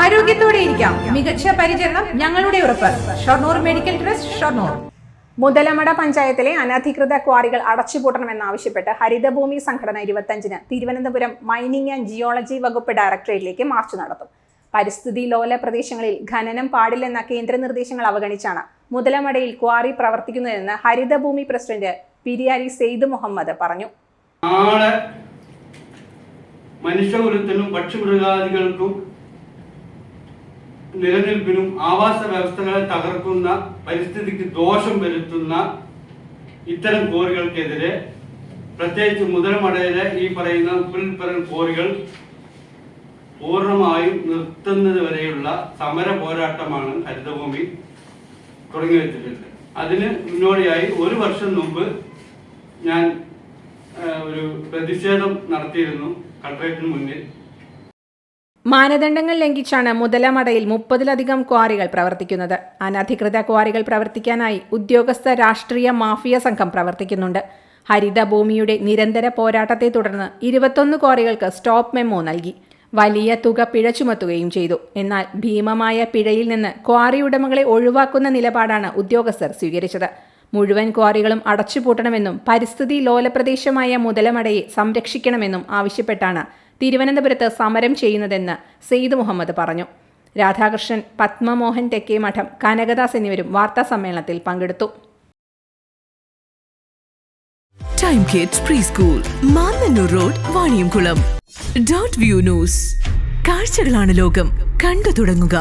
ആരോഗ്യത്തോടെ ഇരിക്കാം. മികച്ച പരിചരണം ഞങ്ങളുടെ ഉറപ്പ്. Shoranur medical trust, Shoranur. മുതലമട പഞ്ചായത്തിലെ അനധികൃത ക്വാറികൾ അടച്ചുപൂട്ടണമെന്നാവശ്യപ്പെട്ട് ഹരിതഭൂമി സംഘടന 25-ന് തിരുവനന്തപുരം മൈനിങ് ആൻഡ് ജിയോളജി വകുപ്പ് ഡയറക്ടറേറ്റിലേക്ക് മാർച്ച് നടത്തും. പരിസ്ഥിതി ലോല പ്രദേശങ്ങളിൽ ഖനനം പാടില്ലെന്ന കേന്ദ്ര നിർദ്ദേശങ്ങൾ അവഗണിച്ചാണ് മുതലമടയിൽ ക്വാറി പ്രവർത്തിക്കുന്നതെന്ന് ഹരിതഭൂമി പ്രസിഡന്റ് പിരിയാരി സെയ്ദ് മുഹമ്മദ് പറഞ്ഞു. മനുഷ്യകുലത്തിനും പക്ഷിമൃഗാദികൾക്കും നിലനിൽപ്പിനും ആവാസ വ്യവസ്ഥകളെ തകർക്കുന്ന, പരിസ്ഥിതിക്ക് ദോഷം വരുത്തുന്ന ഇത്തരം ക്വാറികൾക്കെതിരെ, പ്രത്യേകിച്ച് മുതലമടയിലെ ഈ പറയുന്ന ഉപ്പിൽപ്പറൽ ക്വാറികൾ പൂർണ്ണമായും നിർത്തുന്നത് വരെയുള്ള സമര പോരാട്ടമാണ് ഹരിതഭൂമി തുടങ്ങി വെച്ചിട്ടുള്ളത്. അതിന് മുന്നോടിയായി 1 വർഷം മുമ്പ് ഞാൻ ഒരു പ്രതിഷേധം നടത്തിയിരുന്നു കളക്ടറേറ്റിന് മുന്നിൽ. മാനദണ്ഡങ്ങൾ ലംഘിച്ചാണ് മുതലമടയിൽ 30-ലധികം ക്വാറികൾ പ്രവർത്തിക്കുന്നത്. അനധികൃത ക്വാറികൾ പ്രവർത്തിക്കാനായി ഉദ്യോഗസ്ഥ രാഷ്ട്രീയ മാഫിയ സംഘം പ്രവർത്തിക്കുന്നുണ്ട്. ഹരിതഭൂമിയുടെ നിരന്തര പോരാട്ടത്തെ തുടർന്ന് 21 ക്വാറികൾക്ക് സ്റ്റോപ്പ് മെമ്മോ നൽകി. വലിയ തുക പിഴ ചുമത്തുകയും ചെയ്തു. എന്നാൽ ഭീമമായ പിഴയിൽ നിന്ന് ക്വാറി ഉടമകളെ ഒഴിവാക്കുന്ന നിലപാടാണ് ഉദ്യോഗസ്ഥർ സ്വീകരിച്ചത്. മുഴുവൻ ക്വാറികളും അടച്ചുപൂട്ടണമെന്നും പരിസ്ഥിതി ലോലപ്രദേശമായ മുതലമടയെ സംരക്ഷിക്കണമെന്നും ആവശ്യപ്പെട്ടാണ് തിരുവനന്തപുരത്ത് സമരം ചെയ്യുന്നതെന്ന് സെയ്ദ് മുഹമ്മദ് പറഞ്ഞു. രാധാകൃഷ്ണൻ, പത്മമോഹൻ തെക്കേമഠം, കനകദാസ് എന്നിവരും വാർത്താ സമ്മേളനത്തിൽ പങ്കെടുത്തു. Time kids pre school, Mannannur road, Vaniyamkulam. .View news. കാഴ്ചകളാണ് ലോകം, കണ്ടു തുടങ്ങുക.